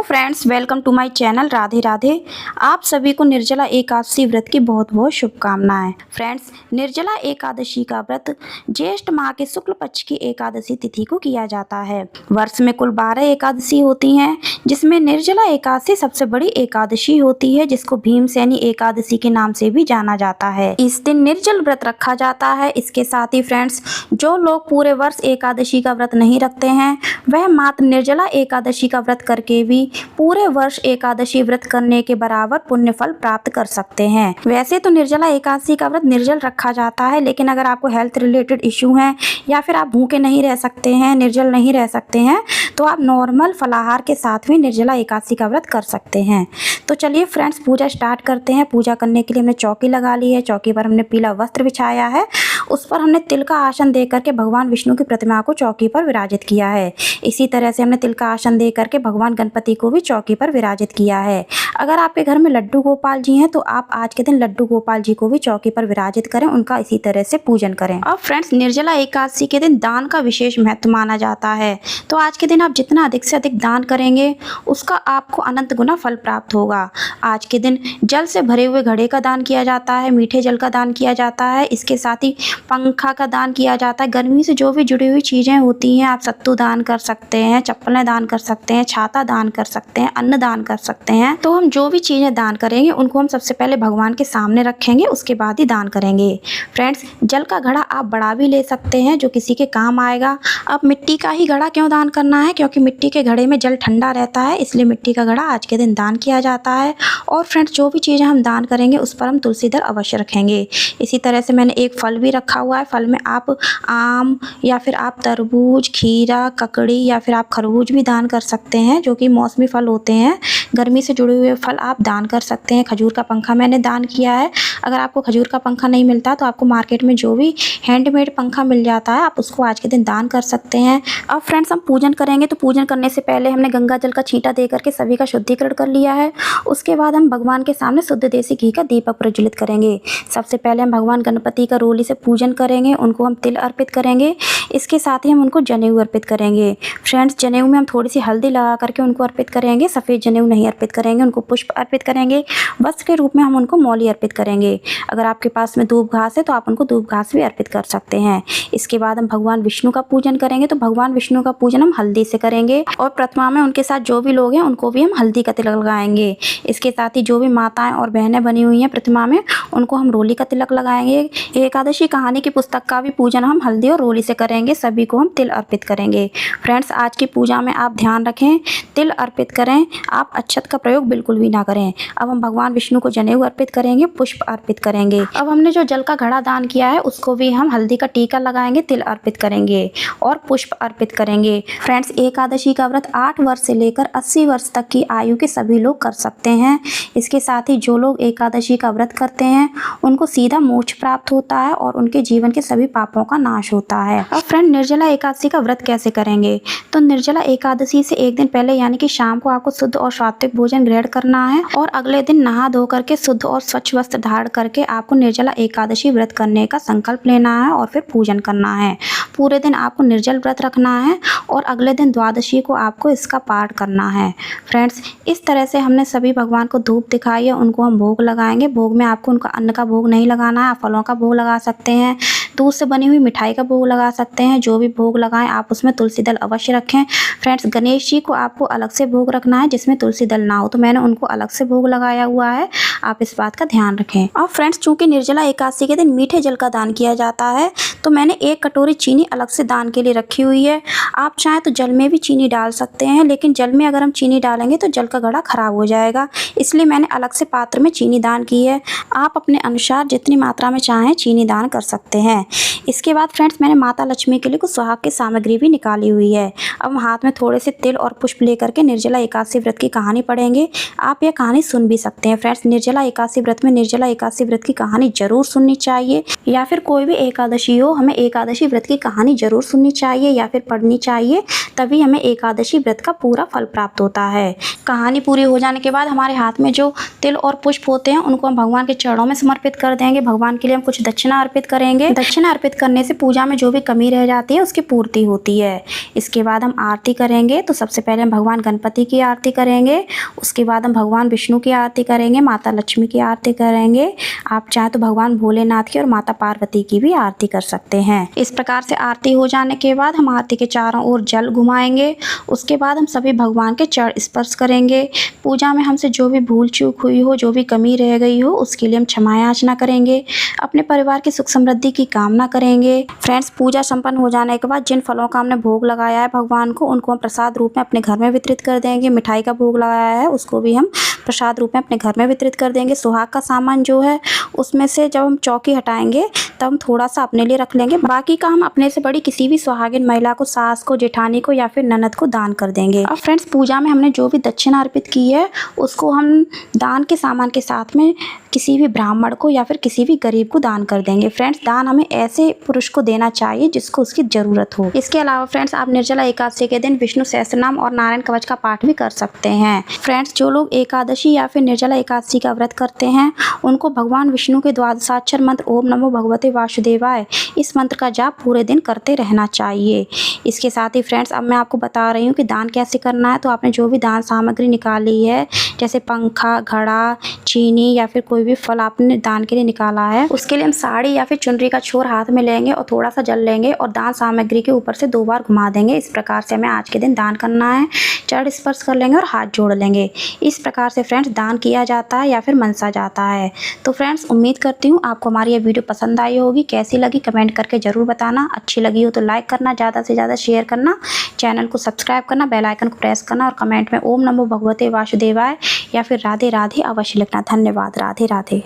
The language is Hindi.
Friends, welcome to my channel Radhe Radhe. आप सभी को निर्जला एकादशी व्रत की बहुत बहुत शुभकामनाएं। फ्रेंड्स, निर्जला एकादशी का व्रत ज्येष्ठ माह के शुक्ल पक्ष की एकादशी तिथि को किया जाता है। वर्ष में कुल 12 एकादशी होती हैं, जिसमें निर्जला एकादशी सबसे बड़ी एकादशी होती है, जिसको भीमसेनी एकादशी के नाम से भी जाना जाता है। इस दिन निर्जल व्रत रखा जाता है। इसके साथ ही फ्रेंड्स, जो लोग पूरे वर्ष एकादशी का व्रत नहीं रखते हैं, वह मात्र निर्जला एकादशी का व्रत करके भी पूरे वर्ष एकादशी व्रत करने के बराबर पुण्य फल प्राप्त कर सकते हैं। वैसे तो निर्जला एकादशी का व्रत निर्जल रखा जाता है, लेकिन अगर आपको हेल्थ रिलेटेड इश्यू है या फिर आप भूखे नहीं रह सकते हैं, निर्जल नहीं रह सकते हैं, तो आप नॉर्मल फलाहार के साथ भी निर्जला एकादशी का व्रत कर सकते हैं। तो चलिए फ्रेंड्स, पूजा स्टार्ट करते हैं। पूजा करने के लिए हमने चौकी लगा ली है। चौकी पर हमने पीला वस्त्र बिछाया है। उस पर हमने तिल का आसन दे करके भगवान विष्णु की प्रतिमा को चौकी पर विराजित किया है। इसी तरह से हमने तिल का आसन दे करके भगवान गणपति को भी चौकी पर विराजित किया है। अगर आपके घर में लड्डू गोपाल जी हैं, तो आप आज के दिन लड्डू गोपाल जी को भी चौकी पर विराजित करें, उनका इसी तरह से पूजन करें। अब फ्रेंड्स, निर्जला एकादशी के दिन दान का विशेष महत्व माना जाता है। तो आज के दिन आप जितना अधिक से अधिक दान करेंगे, उसका आपको अनंत गुना फल प्राप्त होगा। आज के दिन जल से भरे हुए घड़े का दान किया जाता है, मीठे जल का दान किया जाता है। इसके साथ ही पंखा का दान किया जाता है। गर्मी से जो भी जुड़ी हुई चीज़ें होती हैं, आप सत्तू दान कर सकते हैं, चप्पलें दान कर सकते हैं, छाता दान कर सकते हैं, अन्न दान कर सकते हैं। तो हम जो भी चीज़ें दान करेंगे, उनको हम सबसे पहले भगवान के सामने रखेंगे, उसके बाद ही दान करेंगे। फ्रेंड्स, जल का घड़ा आप बड़ा भी ले सकते हैं, जो किसी के काम आएगा। अब मिट्टी का ही घड़ा क्यों दान करना है? क्योंकि मिट्टी के घड़े में जल ठंडा रहता है, इसलिए मिट्टी का घड़ा आज के दिन दान किया जाता है। और फ्रेंड्स, जो भी चीज़ें हम दान करेंगे, उस पर हम तुलसी दल अवश्य रखेंगे। इसी तरह से मैंने एक फल भी रखा हुआ है। फल में आप आम या फिर आप तरबूज, खीरा, ककड़ी या फिर आप खरबूज भी दान कर सकते हैं, जो कि मौसमी फल होते हैं। गर्मी से जुड़े हुए फल आप दान कर सकते हैं। खजूर का पंखा मैंने दान किया है। अगर आपको खजूर का पंखा नहीं मिलता, तो आपको मार्केट में जो भी हैंडमेड पंखा मिल जाता है, आप उसको आज के दिन दान कर सकते हैं। अब फ्रेंड्स, हम पूजन करेंगे, तो पूजन करने से पहले हमने गंगा जल का छींटा दे करके सभी का शुद्धिकरण कर लिया है। उसके बाद हम भगवान के सामने शुद्ध देसी घी का दीपक प्रज्वलित करेंगे। सबसे पहले हम भगवान गणपति का रोली से पूजन करेंगे, उनको हम तिल अर्पित करेंगे। इसके साथ ही हम उनको जनेऊ अर्पित करेंगे। फ्रेंड्स, जनेऊ में हम थोड़ी सी हल्दी लगा करके उनको अर्पित करेंगे। सफ़ेद जनेऊ नहीं अर्पित करेंगे, उनको पुष्प अर्पित करेंगे। वस्त्र के रूप में हम उनको मौली अर्पित करेंगे। अगर आपके पास में दूब घास है, तो आप उनको दूब घास भी अर्पित कर सकते हैं। इसके बाद हम भगवान विष्णु का पूजन करेंगे। तो भगवान विष्णु का पूजन हम हल्दी से करेंगे, और प्रतिमा में उनके साथ जो भी लोग हैं, उनको भी हम हल्दी का तिलक लगाएंगे। इसके साथ ही जो भी माताएं और बहनें बनी हुई हैं प्रतिमा में, उनको हम रोली का तिलक लगाएंगे। एकादशी कहानी की पुस्तक का भी पूजन हम हल्दी और रोली से करेंगे। सभी को हम तिल अर्पित करेंगे। फ्रेंड्स, आज की पूजा में आप ध्यान रखें, तिल अर्पित करें, आप अक्षत का प्रयोग बिल्कुल भी ना करें। अब हम भगवान विष्णु को जनेऊ अर्पित करेंगे, पुष्प अर्पित करेंगे। अब हमने जो जल का घड़ा दान किया है, उसको भी हम हल्दी का टीका लगाएंगे, तिल अर्पित करेंगे और पुष्प अर्पित करेंगे। फ्रेंड्स, एकादशी का व्रत 8 वर्ष से लेकर 80 वर्ष तक की आयु के सभी लोग कर सकते हैं। इसके साथ ही जो लोग एकादशी का व्रत करते हैं, उनको सीधा मोक्ष प्राप्त होता है और उनके जीवन के सभी पापों का नाश होता है। अब फ्रेंड, निर्जला एकादशी का व्रत कैसे करेंगे? तो निर्जला एकादशी से एक दिन पहले, यानी कि शाम को, आपको शुद्ध और सात्विक भोजन ग्रहण करना है, और अगले दिन नहा धो करके शुद्ध और स्वच्छ वस्त्र धारण करके आपको निर्जला एकादशी व्रत करने का संकल्प लेना है और फिर पूजन करना है। पूरे दिन आपको निर्जल व्रत रखना है और अगले दिन द्वादशी को आपको इसका पाठ करना है। फ्रेंड्स, इस तरह से हमने सभी भगवान को धूप दिखाई है, उनको हम भोग लगाएंगे। भोग में आपको उनका अन्न का भोग नहीं लगाना है, आप फलों का भोग लगा सकते हैं, दूध से बनी हुई मिठाई का भोग लगा सकते हैं। जो भी भोग लगाएं, आप उसमें तुलसी दल अवश्य रखें। फ्रेंड्स, गणेश जी को आपको अलग से भोग रखना है, जिसमें तुलसी दल ना हो, तो मैंने उनको अलग से भोग लगाया हुआ है। आप इस बात का ध्यान रखें। और फ्रेंड्स, चूंकि निर्जला एकादशी के दिन मीठे जल का दान किया जाता है, तो मैंने 1 कटोरी चीनी अलग से दान के लिए रखी हुई है। आप चाहें तो जल में भी चीनी डाल सकते हैं, लेकिन जल में अगर हम चीनी डालेंगे तो जल का घड़ा खराब हो जाएगा, इसलिए मैंने अलग से पात्र में चीनी दान की है। आप अपने अनुसार जितनी मात्रा में चाहें चीनी दान कर सकते हैं। इसके बाद फ्रेंड्स, मैंने माता लक्ष्मी के लिए कुछ सुहाग की सामग्री भी निकाली हुई है। अब हम हाथ में थोड़े से तिल और पुष्प लेकर के निर्जला एकादशी व्रत की कहानी पढ़ेंगे। आप यह कहानी सुन भी सकते हैं। फ्रेंड्स, निर्जला एकादशी व्रत में निर्जला एकादशी व्रत की कहानी जरूर सुननी चाहिए, या फिर कोई भी एकादशी हो, हमें एकादशी व्रत की कहानी जरूर सुननी चाहिए या फिर पढ़नी चाहिए, तभी हमें एकादशी व्रत का पूरा फल प्राप्त होता है। कहानी पूरी हो जाने के बाद हमारे हाथ में जो तिल और पुष्प होते हैं, उनको हम भगवान के चरणों में समर्पित कर देंगे। भगवान के लिए हम कुछ दक्षिणा अर्पित करेंगे। दक्षिणा अर्पित करने से पूजा में जो भी कमी रह जाती है उसकी पूर्ति होती है। इसके बाद हम आरती करेंगे। तो सबसे पहले हम भगवान गणपति की आरती करेंगे, उसके बाद हम भगवान विष्णु की आरती करेंगे, माता लक्ष्मी की आरती करेंगे। आप चाहें तो भगवान भोलेनाथ की और माता पार्वती की भी आरती कर सकते हैं। इस प्रकार से आरती हो जाने के बाद हम आरती के चारों ओर जल घुमाएंगे। उसके बाद हम सभी भगवान के चरण स्पर्श करेंगे। पूजा में हमसे जो भी भूल चूक हुई हो, जो भी कमी रह गई हो, उसके लिए हम क्षमा याचना करेंगे। अपने परिवार की सुख समृद्धि की कामना करेंगे। फ्रेंड्स, पूजा संपन्न हो जाने के बाद जिन फलों का हमने भोग लगाया है भगवान को, उनको हम प्रसाद रूप में अपने घर में वितरित कर देंगे। मिठाई का भोग लगाया है उसको भी हम प्रसाद रूप में अपने घर में वितरित कर देंगे। सुहाग का सामान जो है उसमें से जब हम चौकी हटाएंगे तब हम थोड़ा सा अपने लिए रख लेंगे। बाकी का हम अपने से बड़ी किसी भी सुहागिन महिला को, सास को, जेठानी को या फिर ननद को दान कर देंगे। अब फ्रेंड्स, पूजा में हमने जो भी दक्षिणा अर्पित की है उसको हम दान के सामान के साथ में किसी भी ब्राह्मण को या फिर किसी भी गरीब को दान कर देंगे। फ्रेंड्स, दान हमें ऐसे पुरुष को देना चाहिए जिसको उसकी जरूरत हो। इसके अलावा फ्रेंड्स, आप निर्जला एकादशी के दिन विष्णु सहस्त्रनाम और नारायण कवच का पाठ भी कर सकते हैं। फ्रेंड्स, जो लोग एकादशी या फिर निर्जला एकादशी का व्रत करते हैं उनको भगवान विष्णु के द्वादशाक्षर मंत्र ओम नमो भगवते वासुदेवाय, इस मंत्र का जाप पूरे दिन करते रहना चाहिए। इसके साथ ही फ्रेंड्स, अब मैं आपको बता रही हूँ कि दान कैसे करना है। तो आपने जो भी दान सामग्री निकाली है, जैसे पंखा, घड़ा, चीनी या फिर कोई भी फल आपने दान के लिए निकाला है, उसके लिए हम साड़ी या फिर चुनरी का छोर हाथ में लेंगे और थोड़ा सा जल लेंगे और दान सामग्री के ऊपर से 2 बार घुमा देंगे। इस प्रकार से हमें आज के दिन दान करना है। चरण स्पर्श कर लेंगे और हाथ जोड़ लेंगे। इस प्रकार से फ्रेंड्स दान किया जाता है या फिर मनसा जाता है। तो फ्रेंड्स, उम्मीद करती हूँ आपको हमारी ये वीडियो पसंद आई होगी। कैसी लगी कमेंट करके ज़रूर बताना। अच्छी लगी हो तो लाइक करना, ज़्यादा से ज़्यादा शेयर करना, चैनल को सब्सक्राइब करना, बेल आइकन को प्रेस करना और कमेंट में ओम नमो भगवते वासुदेवाय या फिर राधे राधे अवश्य लिखना। धन्यवाद। राधे राधे।